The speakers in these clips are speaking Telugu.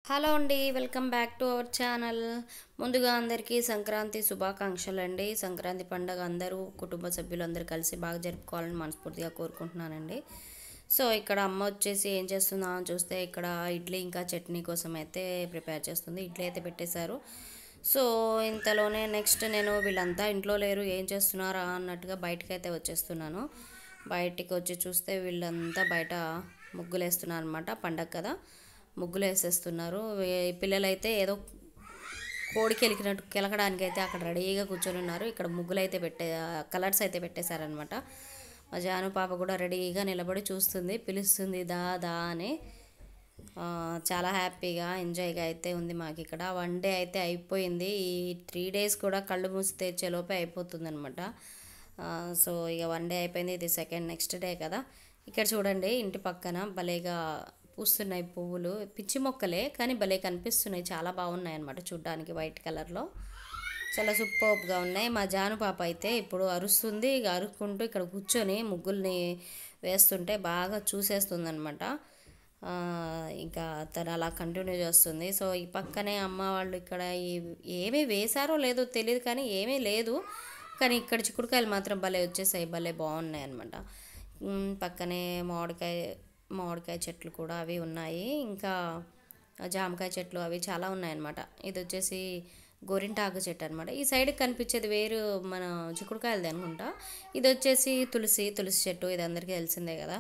హలో అండి, welcome back to our channel. ముందుగా అందరికీ సంక్రాంతి శుభాకాంక్షలు అండి. సంక్రాంతి పండుగ అందరూ కుటుంబ సభ్యులందరూ కలిసి బాగా జరుపుకోవాలని మనస్ఫూర్తిగా కోరుకుంటున్నానండి. సో ఇక్కడ అమ్మ వచ్చేసి ఏం చేస్తుందా అని చూస్తే ఇక్కడ ఇడ్లీ ఇంకా చట్నీ కోసం అయితే ప్రిపేర్ చేస్తుంది. ఇడ్లీ అయితే పెట్టేశారు. సో ఇంతలోనే నెక్స్ట్ నేను వీళ్ళంతా ఇంట్లో లేరు, ఏం చేస్తున్నారా అన్నట్టుగా బయటకు అయితే వచ్చేస్తున్నాను. బయటికి వచ్చి చూస్తే వీళ్ళంతా బయట ముగ్గులు వేస్తున్నారు అనమాట. పండగ కదా, ముగ్గులు వేసేస్తున్నారు. పిల్లలైతే ఏదో కోడికి కెలకడానికి అయితే అక్కడ రెడీగా కూర్చొని ఉన్నారు. ఇక్కడ ముగ్గులు అయితే కలర్స్ అయితే పెట్టేశారనమాట. మా జాను పాప కూడా రెడీగా నిలబడి చూస్తుంది, పిలుస్తుంది దా దా అని. చాలా హ్యాపీగా ఎంజాయ్గా అయితే ఉంది మాకు ఇక్కడ. 1 డే అయితే అయిపోయింది. ఈ 3 days కూడా కళ్ళు మూసి తెరిచేలోపే అయిపోతుంది అనమాట. సో ఇక 1 డే అయిపోయింది, ఇది నెక్స్ట్ డే కదా. ఇక్కడ చూడండి, ఇంటి పక్కన భలేగా పూస్తున్నాయి పువ్వులు. పిచ్చి మొక్కలే కానీ భలే కనిపిస్తున్నాయి, చాలా బాగున్నాయి అన్నమాట చూడ్డానికి. వైట్ కలర్లో చాలా సూపర్గా ఉన్నాయి. మా జాను పాప అయితే ఇప్పుడు అరుస్తుంది. ఇక అరుక్కుంటూ ఇక్కడ కూర్చొని ముగ్గుల్ని వేస్తుంటే బాగా చూసేస్తుంది అనమాట. ఇంకా తను అలా కంటిన్యూ చేస్తుంది. సో ఈ పక్కనే అమ్మ వాళ్ళు ఇక్కడ ఏమీ వేశారో లేదో తెలియదు, కానీ ఏమీ లేదు. కానీ ఇక్కడ చిక్కుడుకాయలు మాత్రం భలే వచ్చేసాయి, భలే బాగున్నాయి అనమాట. పక్కనే మామిడికాయ చెట్లు కూడా అవి ఉన్నాయి, ఇంకా జామకాయ చెట్లు అవి చాలా ఉన్నాయన్నమాట. ఇది వచ్చేసి గోరింటాకు చెట్టు అనమాట. ఈ సైడ్కి కనిపించేది వేరు మన చిక్కుడుకాయలది అనుకుంటా. ఇది వచ్చేసి తులసి చెట్టు, ఇది అందరికీ తెలిసిందే కదా.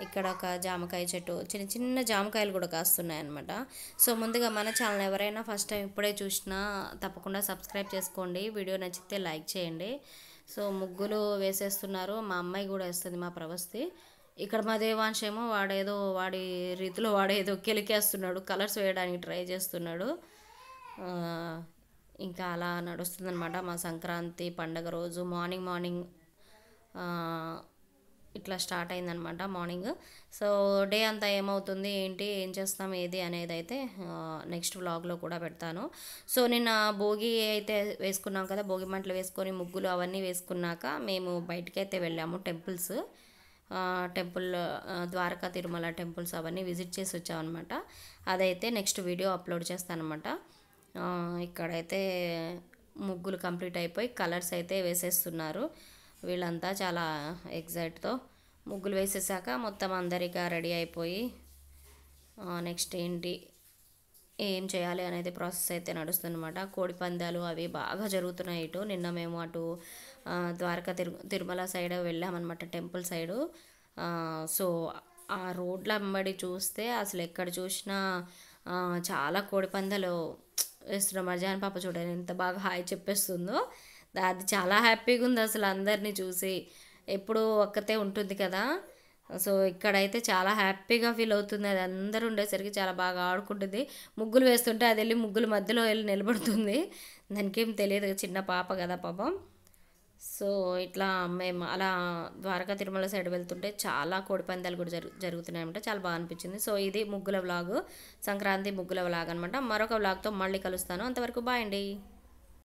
ఇక్కడ ఒక జామకాయ చెట్టు, చిన్న చిన్న జామకాయలు కూడా కాస్తున్నాయి అనమాట. సో ముందుగా మన ఛానల్ ఎవరైనా ఫస్ట్ టైం ఇప్పుడే చూసినా తప్పకుండా సబ్స్క్రైబ్ చేసుకోండి. వీడియో నచ్చితే లైక్ చేయండి. సో ముగ్గులు వేసేస్తున్నారు. మా అమ్మాయి కూడా వేస్తుంది, మా ప్రవస్తి. ఇక్కడ మా దేవాంశ్ ఏమో వాడి రీతిలో వాడేదో కెలికేస్తున్నాడు, కలర్స్ వేయడానికి ట్రై చేస్తున్నాడు. ఇంకా అలా నడుస్తుందన్నమాట మా సంక్రాంతి పండగ రోజు. మార్నింగ్ ఇట్లా స్టార్ట్ అయిందనమాట మార్నింగ్. సో డే అంతా ఏమవుతుంది, ఏం చేస్తాం, ఏది అనేది అయితే నెక్స్ట్ వ్లాగ్లో కూడా పెడతాను. సో నిన్న భోగి అయితే వేసుకున్నాం కదా, భోగి మంటలు వేసుకొని ముగ్గులు అవన్నీ వేసుకున్నాక మేము బయటికైతే వెళ్ళాము. టెంపుల్ ద్వారకా తిరుమల టెంపుల్స్ అవన్నీ విజిట్ చేసి వచ్చామన్నమాట. అదైతే నెక్స్ట్ వీడియో అప్లోడ్ చేస్తానమాట. ఇక్కడైతే ముగ్గులు కంప్లీట్ అయిపోయి కలర్స్ అయితే వేసేస్తున్నారు. వీళ్ళంతా చాలా ఎగ్జైట్తో ముగ్గులు వేసేసాక మొత్తం అందరిగా రెడీ అయిపోయి నెక్స్ట్ ఏం చేయాలి అనేది ప్రాసెస్ అయితే నడుస్తుందన్నమాట. కోడి పందాలు అవి బాగా జరుగుతున్నాయి ఇటు. నిన్న మేము అటు ద్వారకా తిరుమల సైడ్ వెళ్ళామన్నమాట, టెంపుల్ సైడు. సో ఆ రోడ్ల అమ్మడి చూస్తే అసలు ఎక్కడ చూసినా చాలా కోడి పందాలు వేస్తున్నాం. మర్జాన్ పాప చూడండి ఎంత బాగా హాయ్ చెప్పేస్తుందో. అది చాలా హ్యాపీగా ఉంది అసలు అందరినీ చూసి. ఎప్పుడు ఒక్కతే ఉంటుంది కదా, సో ఇక్కడైతే చాలా హ్యాపీగా ఫీల్ అవుతుంది. అది అందరూ ఉండేసరికి చాలా బాగా ఆడుకుంటుంది. ముగ్గులు వేస్తుంటే అది వెళ్ళి ముగ్గుల మధ్యలో వెళ్ళి నిలబడుతుంది. దానికేం తెలియదు, చిన్న పాప కదా పాపం. సో ఇట్లా మేము అలా ద్వారకా తిరుమల సైడ్ వెళ్తుంటే చాలా కోడి పందాలు కూడా జరుగుతున్నాయి అనమాట. చాలా బాగా అనిపించింది. సో ఇది ముగ్గుల వ్లాగ్, సంక్రాంతి ముగ్గుల వ్లాగ్ అనమాట. మరొక వ్లాగ్తో మళ్ళీ కలుస్తాను. అంతవరకు బాయ్ అండి.